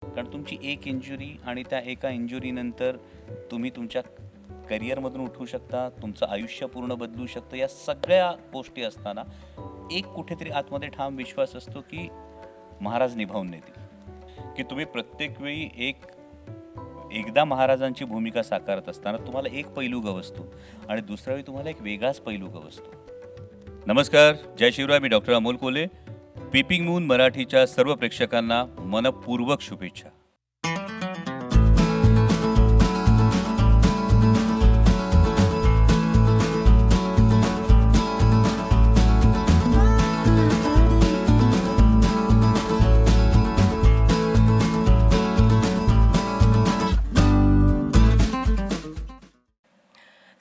कारण तुमची एक इंजुरी आणि त्या एका इंजुरीनंतर तुम्ही तुमच्या करिअरमधून उठू शकता, तुमचं आयुष्य पूर्ण बदलू शकतं. या सगळ्या गोष्टी असताना एक कुठेतरी आतमध्ये ठाम विश्वास असतो, की महाराज निभावून नेतील. की तुम्ही प्रत्येक वेळी एकदा महाराजांची भूमिका साकारत असताना तुम्हाला एक पैलू गवसतो आणि दुसऱ्या वेळी तुम्हाला एक वेगळाच पैलू गवसतो. नमस्कार, जय शिवराय. मी doctor Amol Kolhe. Peeping moon मराठीच्या सर्व प्रेक्षकांना मनपूर्वक शुभेच्छा.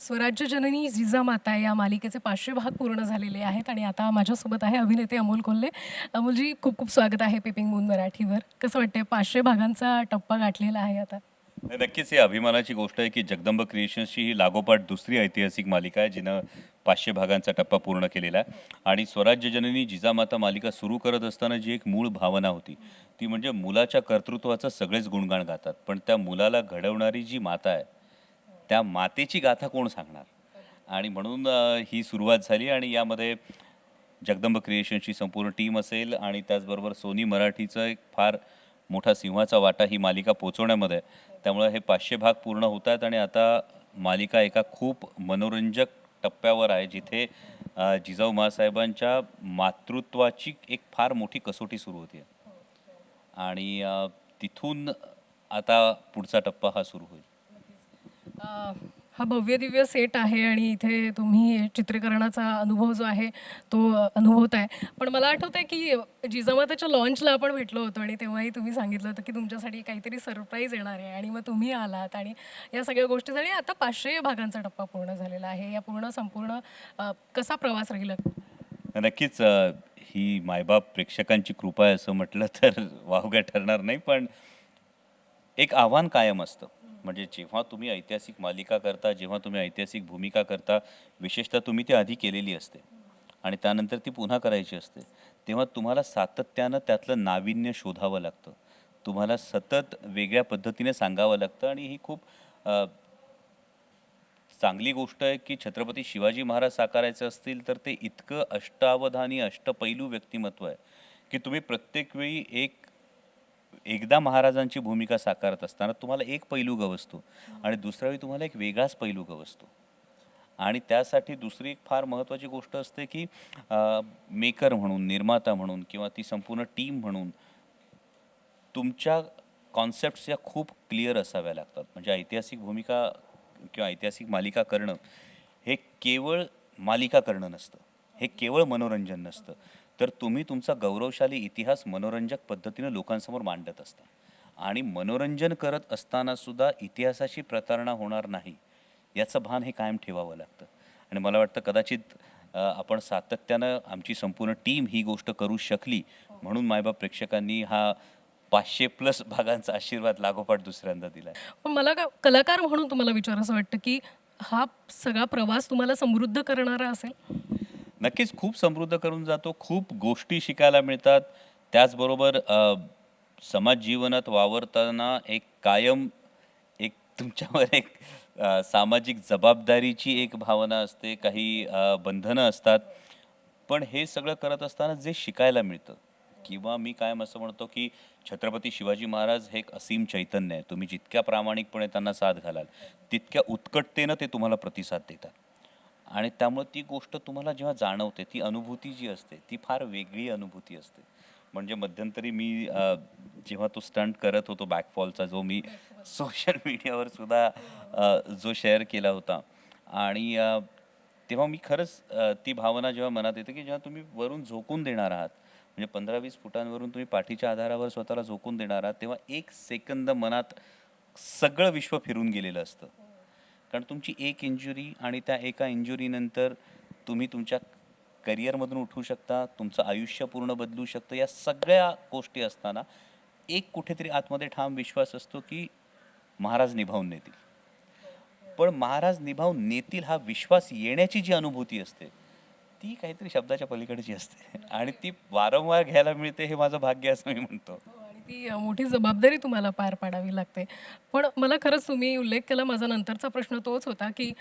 स्वराज्य जननी जिजामाता या मालिकेचे 500 भाग पूर्ण झालेले आहेत आणि आता माझ्यासोबत आहे अभिनेते अमोल कोल्हे. अमोलजी, खूप खूप स्वागत आहे पेपिंग मून मराठीवर. कसं वाटतंय, 500 भागांचा टप्पा गाठलेला आहे आता? नक्कीच ही अभिमानाची गोष्ट आहे, की जगदंब क्रिएशन्सची ही लागोपाठ दुसरी ऐतिहासिक मालिका आहे, जिनं 500 भागांचा टप्पा पूर्ण केलेला आहे. आणि स्वराज्य जननी जिजामाता मालिका सुरू करत असताना जी एक मूळ भावना होती, ती म्हणजे मुलाच्या कर्तृत्वाचं सगळेच गुणगान गातात, पण त्या मुलाला घडवणारी जी माता आहे, त्या मातेची गाथा कोण सांगणार? आणि म्हणून ही सुरुवात झाली आणि यामध्ये जगदंब क्रिएशन्सची संपूर्ण टीम असेल आणि त्याचबरोबर सोनी मराठीचा एक फार मोठा सिंहाचा वाटा ही मालिका पोचवण्यामध्ये आहे. त्यामुळे हे 500 भाग पूर्ण होत आहेत आणि आता मालिका एका खूप मनोरंजक टप्प्यावर आहे, जिथे जिजाऊ माँसाहेबांच्या मातृत्वाची एक फार मोठी कसोटी सुरू होते आणि तिथून आता पुढचा टप्पा हा सुरू होईल. अ, हा भव्य दिव्य सेट आहे आणि इथे तुम्ही चित्रीकरणाचा अनुभव जो आहे तो अनुभवत आहे. पण मला आठवतंय की जिजामाताच्या लॉन्चला आपण भेटलो होतो आणि तेव्हाही तुम्ही सांगितलं होतं की तुमच्यासाठी काहीतरी सरप्राईज येणार आहे आणि मग तुम्ही आलात आणि या सगळ्या गोष्टीसाठी आता 500 भागांचा टप्पा पूर्ण झालेला आहे. या संपूर्ण कसा प्रवास राहिला? नक्कीच ही मायबाप प्रेक्षकांची कृपा आहे असं म्हटलं तर वावगं ठरणार नाही, पण एक आव्हान कायम असतं. म्हणजे जेव्हा तुम्ही ऐतिहासिक मालिका करता, जेव्हा तुम्ही ऐतिहासिक भूमिका करता, विशेषतः तुम्ही ती आधी केलेली असते आणि त्यानंतर ती पुन्हा करायची असते, तेव्हा तुम्हाला सातत्यानं त्यातलं नाविन्य शोधावं लागतं. तुम्हाला सतत वेगळ्या पद्धतीने सांगावं लागतं आणि ही खूप अ, चांगली गोष्ट आहे, की छत्रपती शिवाजी महाराज साकारायचे असतील, तर ते इतकं अष्टावधानी, अष्टपैलू व्यक्तिमत्व आहे, की तुम्ही प्रत्येक वेळी एकदा महाराजांची भूमिका साकारत असताना तुम्हाला एक पैलू गवसतो आणि दुसऱ्या वेळी तुम्हाला एक वेगळाच पैलू गवसतो. आणि त्यासाठी दुसरी एक फार महत्त्वाची गोष्ट असते, की मेकर म्हणून, निर्माता म्हणून किंवा ती संपूर्ण टीम म्हणून तुमच्या कॉन्सेप्ट्स या खूप क्लिअर असाव्या लागतात. म्हणजे ऐतिहासिक भूमिका किंवा ऐतिहासिक मालिका करणं हे केवळ मालिका करणं नसतं. हे केवळ मनोरंजन नसतं. तर तुम्ही तुमचा गौरवशाली इतिहास मनोरंजक पद्धतीनं लोकांसमोर मांडत असता. आणि मनोरंजन करत असताना सुद्धा इतिहासाची प्रतारणा होणार नाही, याचं भान हे कायम ठेवावं लागतं. आणि मला वाटतं कदाचित आपण सातत्यानं आमची संपूर्ण टीम ही गोष्ट करू शकली, म्हणून मायबाप प्रेक्षकांनी हा 500 प्लस भागांचा आशीर्वाद लागोपाठ दुसऱ्यांदा दिलाय. पण मला का कलाकार म्हणून तुम्हाला विचारावसं वाटतं की हा सगळा प्रवास तुम्हाला समृद्ध करणारा असेल? नक्कीच खूप समृद्ध करून जातो. खूप गोष्टी शिकायला मिळतात. त्याचबरोबर समाज जीवनात वावरताना एक कायम एक तुमच्यावर एक सामाजिक जबाबदारीची एक भावना असते. काही बंधनं असतात. पण हे सगळं करत असताना जे शिकायला मिळतं किंवा मी कायम असं म्हणतो, की छत्रपती शिवाजी महाराज हे एक असीम चैतन्य आहे. तुम्ही जितक्या प्रामाणिकपणे त्यांना साथ घालाल, तितक्या उत्कटतेनं ते तुम्हाला प्रतिसाद देतात. आणि त्यामुळे ती गोष्ट तुम्हाला जेव्हा जाणवते, ती अनुभूती जी असते, ती फार वेगळी अनुभूती असते. म्हणजे मध्यंतरी मी जेव्हा तो स्टंट करत होतो बॅकफॉलचा, जो मी सोशल मीडियावर सुद्धा जो शेअर केला होता आणि तेव्हा मी खरंच ती भावना जेव्हा मनात येते, की जेव्हा तुम्ही वरून झोकून देणार आहात, म्हणजे 15-20 फुटांवरून तुम्ही पाठीच्या आधारावर स्वतःला झोकून देणार आहात, तेव्हा एक सेकंद मनात सगळं विश्व फिरून गेलेलं असतं. कारण तुमची एक इंजुरी आणि त्या एका इंजुरीनंतर तुम्ही तुमच्या करिअरमधून उठू शकता, तुमचं आयुष्य पूर्ण बदलू शकतं. या सगळ्या गोष्टी असताना एक कुठेतरी आतमध्ये ठाम विश्वास असतो, की महाराज निभावून नेतील. पण महाराज निभावून नेतील हा विश्वास येण्याची जी अनुभूती असते, ती काहीतरी शब्दाच्या पलीकडची असते आणि ती वारंवार घ्यायला मिळते, हे माझं भाग्य असं मी म्हणतो. ती मोठी जबाबदारी तुम्हाला पार पाडावी लागते. पण मला खरंच तुम्ही उल्लेख केला माझा नंतरचा प्रश्न तोच होता, की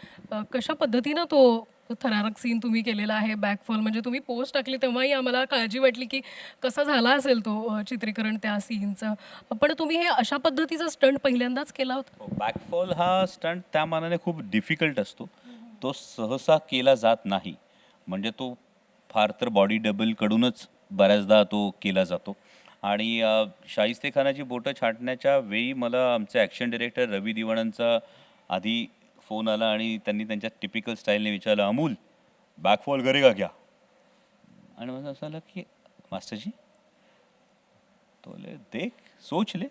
कशा पद्धतीनं तो थरारक सीन तुम्ही केलेला आहे बॅकफॉल म्हणजे तुम्ही पोस्ट टाकली तेव्हाही आम्हाला काळजी वाटली, की कसा झाला असेल तो चित्रीकरण त्या सीनचं. पण तुम्ही हे अशा पद्धतीचा स्टंट पहिल्यांदाच केला होता? बॅकफॉल हा स्टंट त्या मानाने खूप डिफिकल्ट असतो. तो सहसा केला जात नाही. म्हणजे तो फार तर बॉडी डबलकडूनच बऱ्याचदा तो केला जातो. आणि शाहिस्तेखानाची बोटं छाटण्याच्या वेळी मला आमचे ॲक्शन डायरेक्टर रवी दिवाणांचा आधी फोन आला आणि त्यांनी त्यांच्या टिपिकल स्टाईलने विचारलं, "अमूल, बॅकफॉल करेगा क्या?" आणि माझं असं आलं की मास्टरजी, तो बोले देख सोच ले.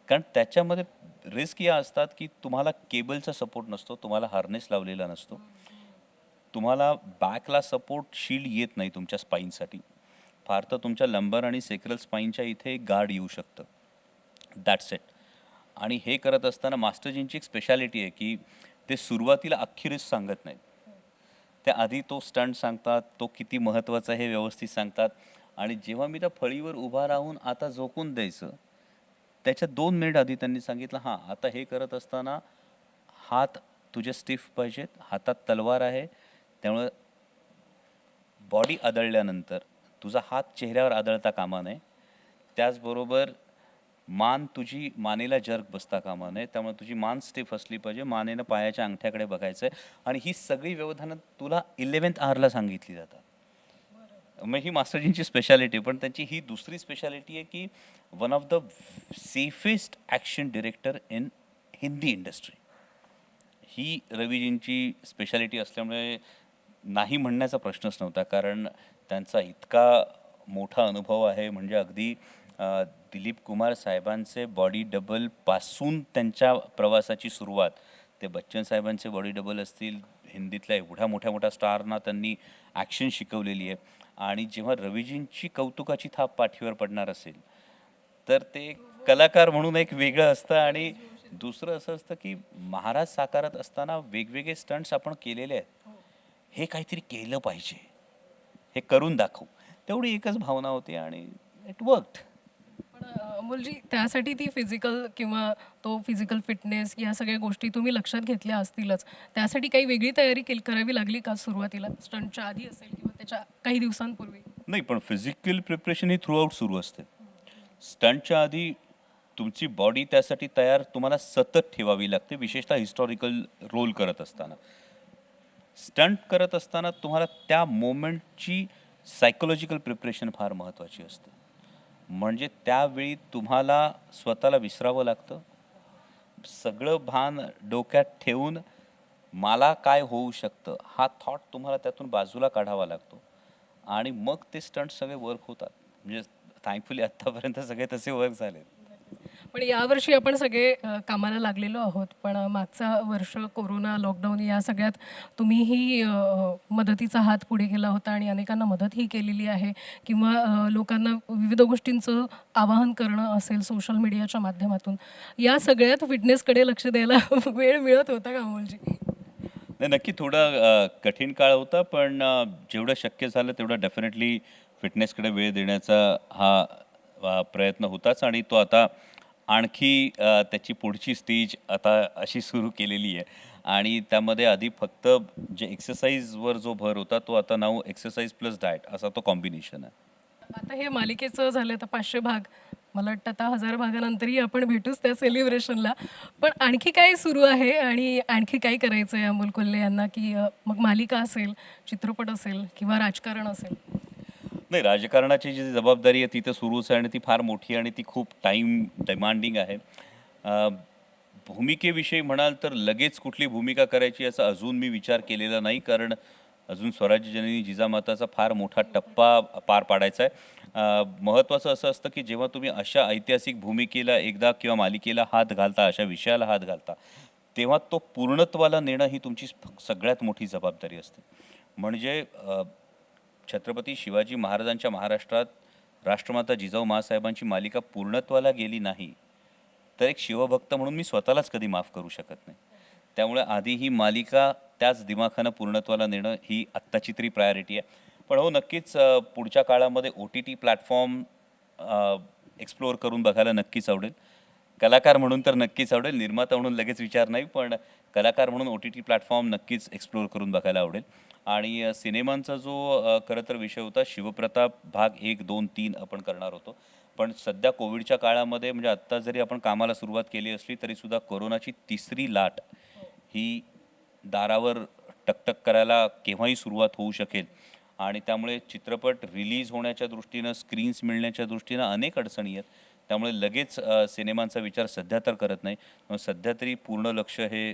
कारण त्याच्यामध्ये रिस्क या असतात की तुम्हाला केबलचा सपोर्ट नसतो, तुम्हाला हार्नेस लावलेला नसतो, तुम्हाला बॅकला सपोर्ट शील्ड येत नाही तुमच्या स्पाईनसाठी. फार तर तुमच्या लंबर आणि सेक्रल स्पाईनच्या इथे गार्ड येऊ शकतं. That's it. आणि हे करत असताना मास्टरजींची एक स्पेशालिटी आहे की ते सुरुवातीला अख्खी रिस्क सांगत नाहीत. त्या आधी तो स्टंट सांगतात, तो किती महत्त्वाचा आहे हे व्यवस्थित सांगतात. आणि जेव्हा मी त्या फळीवर उभा राहून आता झोकून द्यायचं, त्याच्या 2 मिनिट आधी त्यांनी सांगितलं, "हां, आता हे करत असताना हात तुझे स्टिफ पाहिजेत, हातात तलवार आहे, त्यामुळे बॉडी आदळल्यानंतर तुझा हात चेहऱ्यावर आदळता कामा नये. त्याचबरोबर मान तुझी मानेला जर्क बसता कामा नये. त्यामुळे तुझी मान स्टिफ असली पाहिजे. मानेनं पायाच्या अंगठ्याकडे बघायचं आहे आणि ही सगळी व्यवधानं तुला 11th आवरला सांगितली जातात." मग ही मास्टरजींची स्पेशालिटी आहे. पण त्यांची ही दुसरी स्पेशालिटी आहे की one of the safest action director in Hindi industry. ही रवीजींची स्पेशालिटी असल्यामुळे नाही म्हणण्याचा प्रश्नच नव्हता. कारण त्यांचा इतका मोठा अनुभव आहे. म्हणजे अगदी दिलीप कुमार साहेबांचे बॉडी डबलपासून त्यांच्या प्रवासाची सुरुवात, ते बच्चन साहेबांचे बॉडी डबल असतील, हिंदीतल्या एवढ्या मोठ्या स्टारना त्यांनी ॲक्शन शिकवलेली आहे. आणि जेव्हा रवीजींची कौतुकाची थाप पाठीवर पडणार असेल, तर ते कलाकार म्हणून एक वेगळं असतं. आणि दुसरं असं असतं की महाराज साकारत असताना वेगवेगळे स्टंट्स आपण केलेले आहेत. हे काहीतरी केलं पाहिजे, हे करून दाखवू, तेवढी एकच भावना होती आणि इट वर्कड. पण अमोलजी त्यासाठी ती फिजिकल किंवा तो फिजिकल फिटनेस या सगळ्या गोष्टी तुम्ही लक्षात घेतल्या असतीलच. त्यासाठी काही वेगळी तयारी करावी लागली का सुरुवातीला? स्टंटच्या आधी असेल किंवा त्याच्या काही दिवसांपूर्वी? नाही, पण फिजिकल प्रिपरेशन ही थ्रूआउट सुरू असते. स्टंटच्या आधी तुमची बॉडी त्यासाठी तयार तुम्हाला सतत ठेवावी लागते, विशेषतः हिस्टॉरिकल रोल करत असताना. स्टंट करत असताना तुम्हाला त्या मोमेंटची सायकोलॉजिकल प्रिपरेशन फार महत्त्वाची असते. म्हणजे त्यावेळी तुम्हाला स्वतःला विसरावं लागतं. सगळं भान डोक्यात ठेवून मला काय होऊ शकतं हा थॉट तुम्हाला त्यातून बाजूला काढावा लागतो आणि मग ते स्टंट सगळे वर्क होतात. म्हणजे थँकफुली आत्तापर्यंत सगळे तसे वर्क झाले. पण यावर्षी आपण सगळे कामाला लागलेलो आहोत. पण मागचा वर्ष कोरोना, लॉकडाऊन या सगळ्यात तुम्हीही मदतीचा हात पुढे केला होता आणि अनेकांना मदतही केलेली आहे किंवा लोकांना विविध गोष्टींचं आवाहन करणं असेल सोशल मीडियाच्या माध्यमातून. या सगळ्यात फिटनेसकडे लक्ष द्यायला वेळ मिळत होता का अमोलजी? नाही, नक्की थोडा कठीण काळ होता, पण जेवढं शक्य झालं तेवढं डेफिनेटली फिटनेसकडे वेळ देण्याचा हा प्रयत्न होताच. आणि तो आता आणखी त्याची पुढची स्टेज आता अशी सुरू केलेली आहे. आणि त्यामध्ये आधी फक्त जे एक्सरसाइजवर जो भर होता तो आता नाव एक्सरसाइज प्लस डाएट असा तो कॉम्बिनेशन आहे. आता हे मालिकेचं झालं आता 500 भाग. मला वाटतं आता 1000 भागानंतरही आपण भेटूच त्या सेलिब्रेशनला. पण आणखी काय सुरू आहे आणि आणखी काय करायचं आहे अमोल कोल्हे यांना, की मग मालिका असेल, चित्रपट असेल किंवा राजकारण असेल? नाही, राजकारणाची जी जबाबदारी आहे ती तर सुरूच आहे आणि ती फार मोठी आणि ती खूप टाईम डिमांडिंग आहे. अ, भूमिकेविषयी म्हणाल तर लगेच कुठली भूमिका करायची याचा अजून मी विचार केलेला नाही. कारण अजून स्वराज्य जननी जिजामाताचा फार मोठा टप्पा पार पाडायचा आहे. महत्त्वाचं असं असतं की जेव्हा तुम्ही अशा ऐतिहासिक भूमिकेला एकदा किंवा मालिकेला हात घालता, अशा विषयाला हात घालता, तेव्हा तो पूर्णत्वाला नेणं ही तुमची सगळ्यात मोठी जबाबदारी असते. म्हणजे छत्रपती शिवाजी महाराजांच्या महाराष्ट्रात राष्ट्रमाता जिजाऊ माँसाहेबांची मालिका पूर्णत्वाला गेली नाही, तर एक शिवभक्त म्हणून मी स्वतःलाच कधी माफ करू शकत नाही. त्यामुळे आधी ही मालिका त्याच दिमाखानं पूर्णत्वाला नेणं ही आत्ताची तरी प्रायोरिटी आहे. पण हो, नक्कीच पुढच्या काळामध्ये OTT प्लॅटफॉर्म एक्सप्लोअर करून बघायला नक्कीच आवडेल. कलाकार म्हणून तर नक्कीच आवडेल, निर्माता म्हणून लगेच विचार नाही, पण कलाकार म्हणून OTT प्लॅटफॉर्म नक्कीच एक्सप्लोअर करून बघायला आवडेल. आणि सिनेमांचा जो खरं तर विषय होता शिवप्रताप भाग 1, 2, 3 आपण करणार होतो. पण सध्या कोविडच्या काळामध्ये म्हणजे आत्ता जरी आपण कामाला सुरुवात केली असली तरीसुद्धा कोरोनाची तिसरी लाट ही दारावर टकटक करायला केव्हाही सुरुवात होऊ शकेल आणि त्यामुळे चित्रपट रिलीज होण्याच्या दृष्टीनं, स्क्रीन्स मिळण्याच्या दृष्टीनं अनेक अडचणी आहेत. त्यामुळे लगेच सिनेमांचा विचार सध्या तर करत नाही. मग सध्या तरी पूर्ण लक्ष हे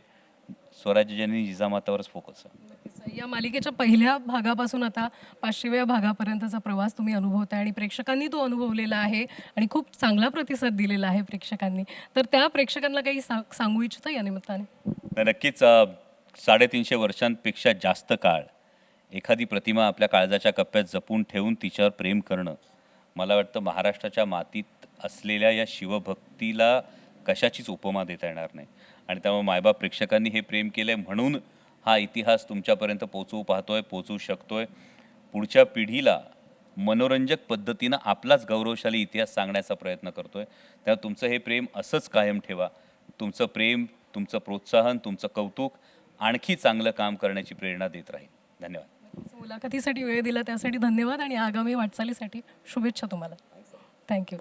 स्वराज्यजननी जिजामातावरच फोकस आहे. नक्कीच. या मालिकेच्या पहिल्या भागापासून आता 500व्या भागापर्यंतचा प्रवास तुम्ही अनुभवताय आणि प्रेक्षकांनी तो अनुभवलेला आहे आणि खूप चांगला प्रतिसाद दिलेला आहे प्रेक्षकांनी. तर त्या प्रेक्षकांना काही सांगू इच्छिता या निमित्ताने? तर नक्कीच 350 वर्षांपेक्षा जास्त काळ एखादी प्रतिमा आपल्या काळजाच्या कप्प्यात जपून ठेवून तिच्यावर प्रेम करणं, मला वाटतं महाराष्ट्राच्या मातीत असलेल्या या शिवभक्तीला कशाचीच उपमा देता येणार नाही. आणि त्यामुळे मायबाप प्रेक्षकांनी हे प्रेम केलं आहे म्हणून हा इतिहास तुमच्यापर्यंत पोचवू शकतोय. पुढच्या पिढीला मनोरंजक पद्धतीनं आपलाच गौरवशाली इतिहास सांगण्याचा प्रयत्न करतोय. त्यामुळे तुमचं हे प्रेम असंच कायम ठेवा. तुमचं प्रेम, तुमचं प्रोत्साहन, तुमचं कौतुक आणखी चांगलं काम करण्याची प्रेरणा देत राहील. धन्यवाद. मुलाखतीसाठी वेळ दिला त्यासाठी धन्यवाद आणि आगामी वाटचालीसाठी शुभेच्छा तुम्हाला. थँक्यू.